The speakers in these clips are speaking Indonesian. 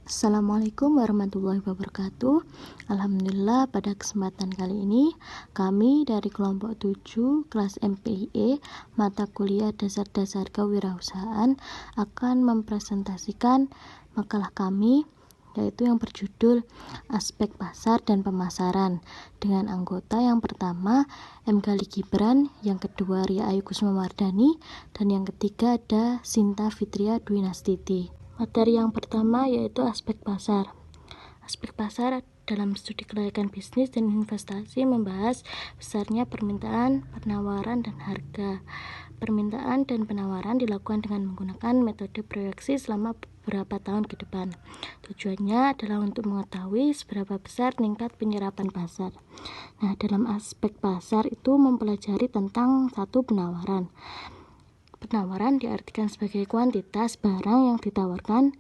Assalamualaikum warahmatullahi wabarakatuh. Alhamdulillah, pada kesempatan kali ini kami dari kelompok 7 kelas MPIE mata kuliah dasar-dasar kewirausahaan akan mempresentasikan makalah kami, yaitu yang berjudul Aspek Pasar dan Pemasaran, dengan anggota yang pertama M. Gali Gibran, yang kedua Ria Ayu Kusmawardani, dan yang ketiga ada Sinta Fitria Dwinastiti. Materi yang pertama yaitu aspek pasar. Aspek pasar dalam studi kelayakan bisnis dan investasi membahas besarnya permintaan, penawaran, dan harga. Permintaan dan penawaran dilakukan dengan menggunakan metode proyeksi selama beberapa tahun ke depan. Tujuannya adalah untuk mengetahui seberapa besar tingkat penyerapan pasar. Nah, dalam aspek pasar itu mempelajari tentang satu penawaran. Penawaran diartikan sebagai kuantitas barang yang ditawarkan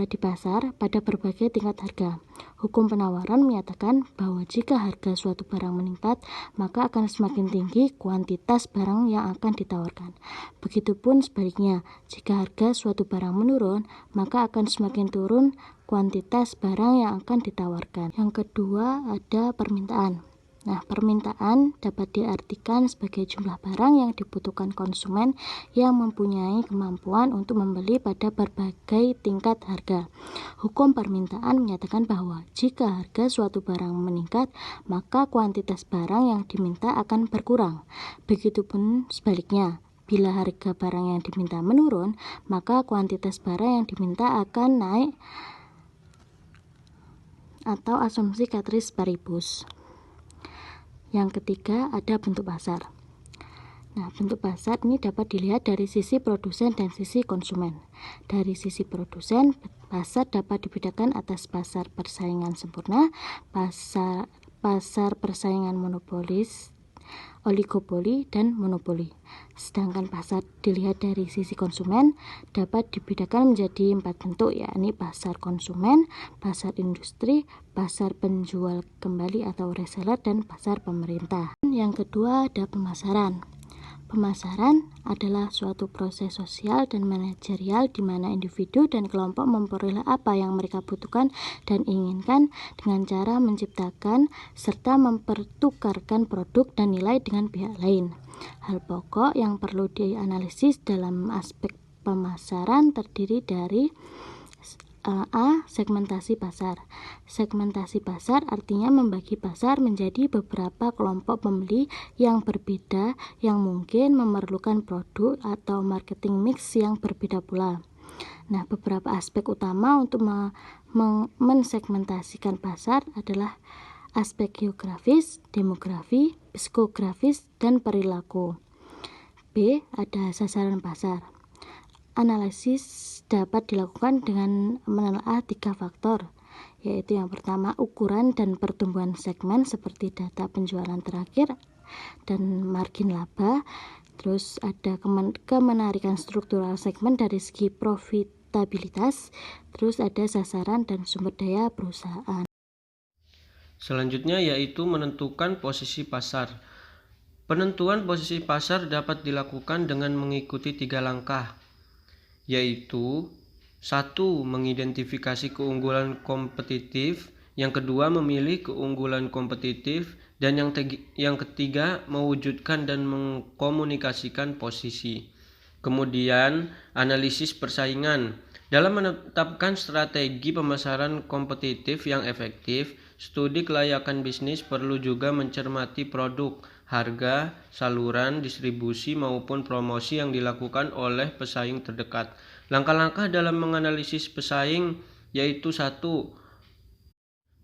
di pasar pada berbagai tingkat harga. Hukum penawaran menyatakan bahwa jika harga suatu barang meningkat, maka akan semakin tinggi kuantitas barang yang akan ditawarkan. Begitupun sebaliknya, jika harga suatu barang menurun, maka akan semakin turun kuantitas barang yang akan ditawarkan. Yang kedua ada permintaan. Nah, permintaan dapat diartikan sebagai jumlah barang yang dibutuhkan konsumen yang mempunyai kemampuan untuk membeli pada berbagai tingkat harga. Hukum permintaan menyatakan bahwa jika harga suatu barang meningkat, maka kuantitas barang yang diminta akan berkurang. Begitupun sebaliknya, bila harga barang yang diminta menurun, maka kuantitas barang yang diminta akan naik atau asumsi ceteris paribus. Yang ketiga ada bentuk pasar. Nah, bentuk pasar ini dapat dilihat dari sisi produsen dan sisi konsumen. Dari sisi produsen, pasar dapat dibedakan atas pasar persaingan sempurna, pasar persaingan monopolis, oligopoli, dan monopoli. Sedangkan pasar dilihat dari sisi konsumen dapat dibedakan menjadi 4 bentuk, yakni pasar konsumen, pasar industri, pasar penjual kembali atau reseller, dan pasar pemerintah. Yang kedua ada pemasaran. Pemasaran adalah suatu proses sosial dan manajerial di mana individu dan kelompok memperoleh apa yang mereka butuhkan dan inginkan dengan cara menciptakan serta mempertukarkan produk dan nilai dengan pihak lain. Hal pokok yang perlu dianalisis dalam aspek pemasaran terdiri dari A. Segmentasi pasar. Segmentasi pasar artinya membagi pasar menjadi beberapa kelompok pembeli yang berbeda yang mungkin memerlukan produk atau marketing mix yang berbeda pula. Nah, beberapa aspek utama untuk mensegmentasikan pasar adalah aspek geografis, demografi, psikografis, dan perilaku. B. Ada sasaran pasar. Analisis dapat dilakukan dengan menelaah 3 faktor, yaitu yang pertama ukuran dan pertumbuhan segmen seperti data penjualan terakhir dan margin laba. Terus ada kemenarikan struktural segmen dari segi profitabilitas. Terus ada sasaran dan sumber daya perusahaan. Selanjutnya yaitu menentukan posisi pasar. Penentuan posisi pasar dapat dilakukan dengan mengikuti 3 langkah, yaitu 1. Mengidentifikasi keunggulan kompetitif, yang kedua memilih keunggulan kompetitif, dan yang ketiga mewujudkan dan mengkomunikasikan posisi. Kemudian analisis persaingan. Dalam menetapkan strategi pemasaran kompetitif yang efektif, studi kelayakan bisnis perlu juga mencermati produk, harga, saluran distribusi maupun promosi yang dilakukan oleh pesaing terdekat. Langkah-langkah dalam menganalisis pesaing yaitu 1.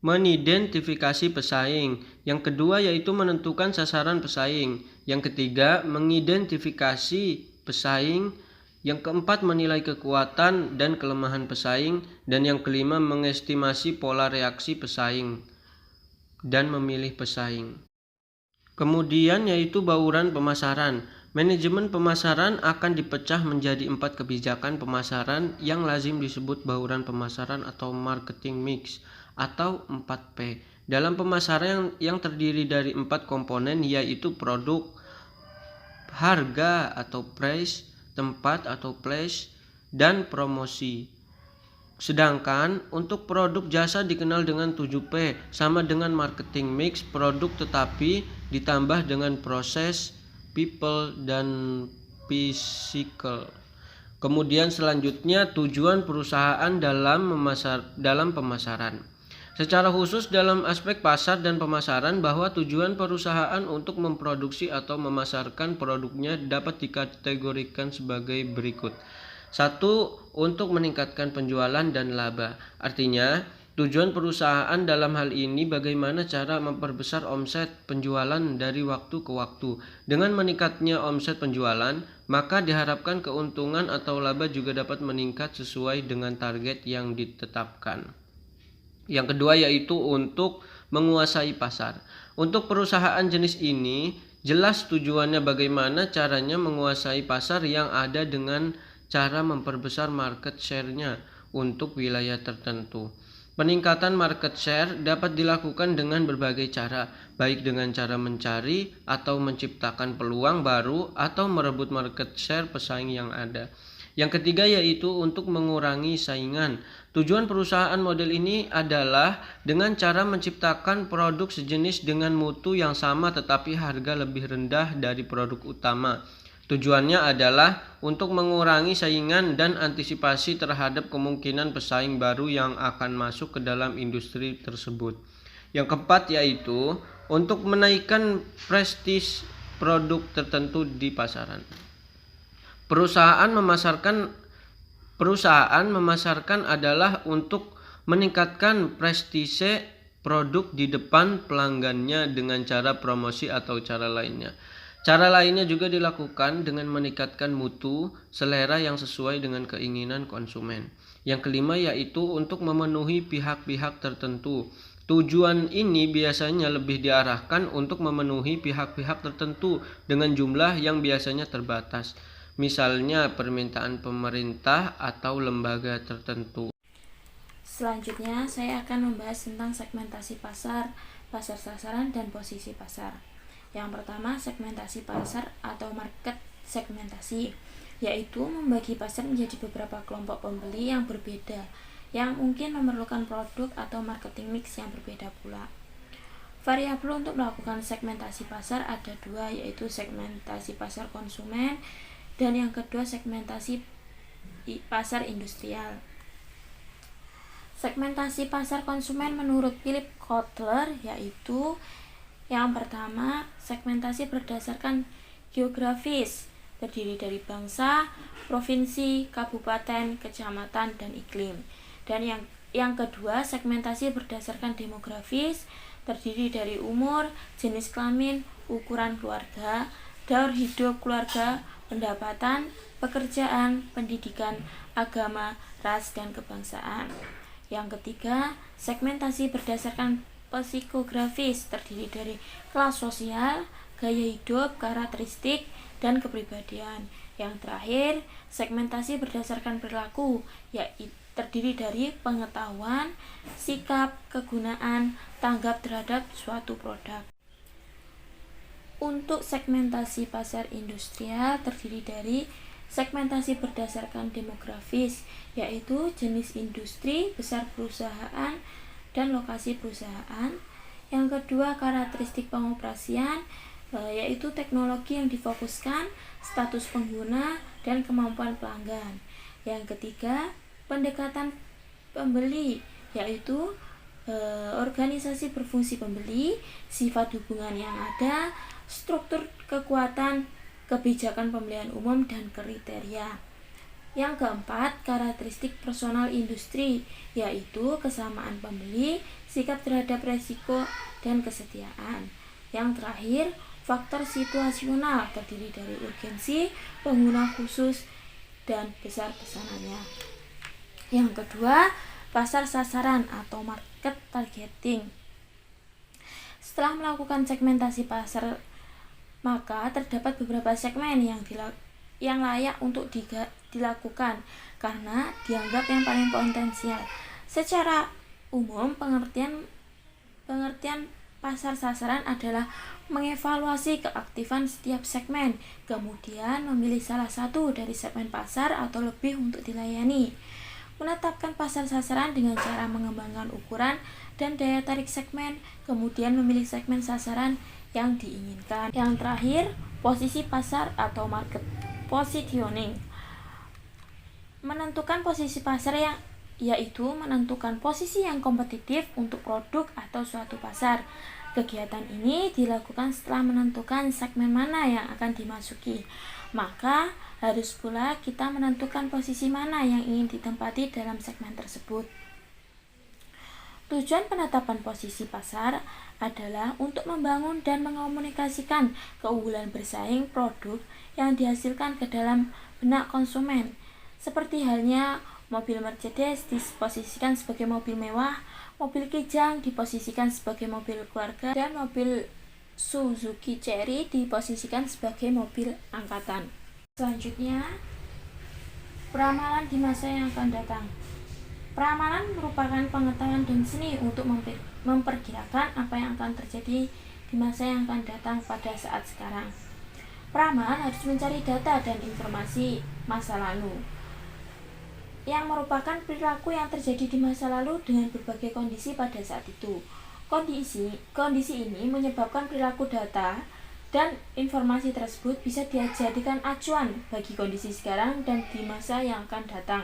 Mengidentifikasi pesaing. Yang kedua yaitu menentukan sasaran pesaing. Yang ketiga mengidentifikasi pesaing. Yang keempat menilai kekuatan dan kelemahan pesaing. Dan yang kelima mengestimasi pola reaksi pesaing dan memilih pesaing. Kemudian yaitu bauran pemasaran. Manajemen pemasaran akan dipecah menjadi 4 kebijakan pemasaran yang lazim disebut bauran pemasaran atau marketing mix atau 4P. Dalam pemasaran yang terdiri dari 4 komponen yaitu produk, harga atau price, tempat atau place, dan promosi. Sedangkan untuk produk jasa dikenal dengan 7P, sama dengan marketing mix, produk tetapi ditambah dengan proses, people, dan physical. Kemudian selanjutnya tujuan perusahaan dalam pemasaran. Secara khusus dalam aspek pasar dan pemasaran, bahwa tujuan perusahaan untuk memproduksi atau memasarkan produknya dapat dikategorikan sebagai berikut. 1. Untuk meningkatkan penjualan dan laba. Artinya, tujuan perusahaan dalam hal ini bagaimana cara memperbesar omset penjualan dari waktu ke waktu. Dengan meningkatnya omset penjualan, maka diharapkan keuntungan atau laba juga dapat meningkat sesuai dengan target yang ditetapkan. Yang kedua yaitu untuk menguasai pasar. Untuk perusahaan jenis ini, jelas tujuannya bagaimana caranya menguasai pasar yang ada dengan cara memperbesar market share-nya untuk wilayah tertentu. Peningkatan market share dapat dilakukan dengan berbagai cara, baik dengan cara mencari atau menciptakan peluang baru atau merebut market share pesaing yang ada. Yang ketiga yaitu untuk mengurangi saingan. Tujuan perusahaan model ini adalah dengan cara menciptakan produk sejenis dengan mutu yang sama tetapi harga lebih rendah dari produk utama. Tujuannya adalah untuk mengurangi saingan dan antisipasi terhadap kemungkinan pesaing baru yang akan masuk ke dalam industri tersebut. Yang keempat yaitu untuk menaikkan prestis produk tertentu di pasaran. Perusahaan memasarkan adalah untuk meningkatkan prestise produk di depan pelanggannya dengan cara promosi atau cara lainnya. Cara lainnya juga dilakukan dengan meningkatkan mutu selera yang sesuai dengan keinginan konsumen. Yang kelima yaitu untuk memenuhi pihak-pihak tertentu. Tujuan ini biasanya lebih diarahkan untuk memenuhi pihak-pihak tertentu dengan jumlah yang biasanya terbatas. Misalnya permintaan pemerintah atau lembaga tertentu. Selanjutnya, saya akan membahas tentang segmentasi pasar, pasar sasaran, dan posisi pasar. Yang pertama, segmentasi pasar atau market segmentasi, yaitu membagi pasar menjadi beberapa kelompok pembeli yang berbeda, yang mungkin memerlukan produk atau marketing mix yang berbeda pula. Variabel untuk melakukan segmentasi pasar ada dua, yaitu segmentasi pasar konsumen dan yang kedua segmentasi pasar industrial. Segmentasi pasar konsumen menurut Philip Kotler yaitu yang pertama, segmentasi berdasarkan geografis, terdiri dari bangsa, provinsi, kabupaten, kecamatan, dan iklim. Dan yang kedua, segmentasi berdasarkan demografis, terdiri dari umur, jenis kelamin, ukuran keluarga, daur hidup keluarga, pendapatan, pekerjaan, pendidikan, agama, ras, dan kebangsaan. Yang ketiga, segmentasi berdasarkan psikografis, terdiri dari kelas sosial, gaya hidup, karakteristik, dan kepribadian. Yang terakhir, segmentasi berdasarkan perilaku, yaitu terdiri dari pengetahuan, sikap, kegunaan, tanggap terhadap suatu produk. Untuk segmentasi pasar industrial terdiri dari segmentasi berdasarkan demografis, yaitu jenis industri, besar perusahaan, dan lokasi perusahaan. Yang kedua, karakteristik pengoperasian, yaitu teknologi yang difokuskan, status pengguna, dan kemampuan pelanggan. Yang ketiga, pendekatan pembeli, yaitu organisasi berfungsi pembeli, sifat hubungan yang ada, struktur kekuatan, kebijakan pembelian umum, dan kriteria. Yang keempat, karakteristik personal industri, yaitu kesamaan pembeli, sikap terhadap resiko, dan kesetiaan. Yang terakhir, faktor situasional, terdiri dari urgensi, pengguna khusus, dan besar pesanannya. Yang kedua, pasar sasaran atau market targeting. Setelah melakukan segmentasi pasar, maka terdapat beberapa segmen yang layak untuk dilakukan karena dianggap yang paling potensial. Secara umum, pengertian pasar sasaran adalah mengevaluasi keaktifan setiap segmen, kemudian memilih salah satu dari segmen pasar atau lebih untuk dilayani. menetapkan pasar sasaran dengan cara mengembangkan ukuran dan daya tarik segmen, kemudian memilih segmen sasaran yang diinginkan. Yang terakhir, posisi pasar atau market positioning. Menentukan posisi pasar yaitu menentukan posisi yang kompetitif untuk produk atau suatu pasar. Kegiatan ini dilakukan setelah menentukan segmen mana yang akan dimasuki. Maka harus pula kita menentukan posisi mana yang ingin ditempati dalam segmen tersebut. Tujuan penetapan posisi pasar adalah untuk membangun dan mengomunikasikan keunggulan bersaing produk yang dihasilkan ke dalam benak konsumen. Seperti halnya mobil Mercedes diposisikan sebagai mobil mewah, mobil Kijang diposisikan sebagai mobil keluarga, dan mobil Suzuki Cherry diposisikan sebagai mobil angkatan. Selanjutnya, peramalan di masa yang akan datang. Peramalan merupakan pengetahuan dan seni untuk memperkirakan apa yang akan terjadi di masa yang akan datang pada saat sekarang. Peramalan harus mencari data dan informasi masa lalu yang merupakan perilaku yang terjadi di masa lalu dengan berbagai kondisi pada saat itu. Kondisi ini menyebabkan perilaku data dan informasi tersebut bisa dijadikan acuan bagi kondisi sekarang dan di masa yang akan datang.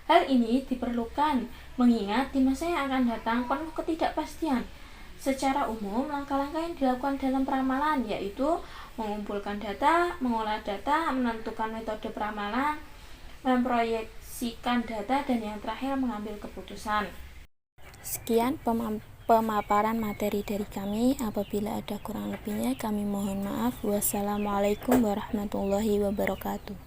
Hal ini diperlukan mengingat di masa yang akan datang penuh ketidakpastian. Secara umum, langkah-langkah yang dilakukan dalam peramalan yaitu mengumpulkan data, mengolah data, menentukan metode peramalan, memproyeksikan data, dan yang terakhir mengambil keputusan. Sekian pemaparan materi dari kami. Apabila ada kurang lebihnya, kami mohon maaf. Wassalamualaikum warahmatullahi wabarakatuh.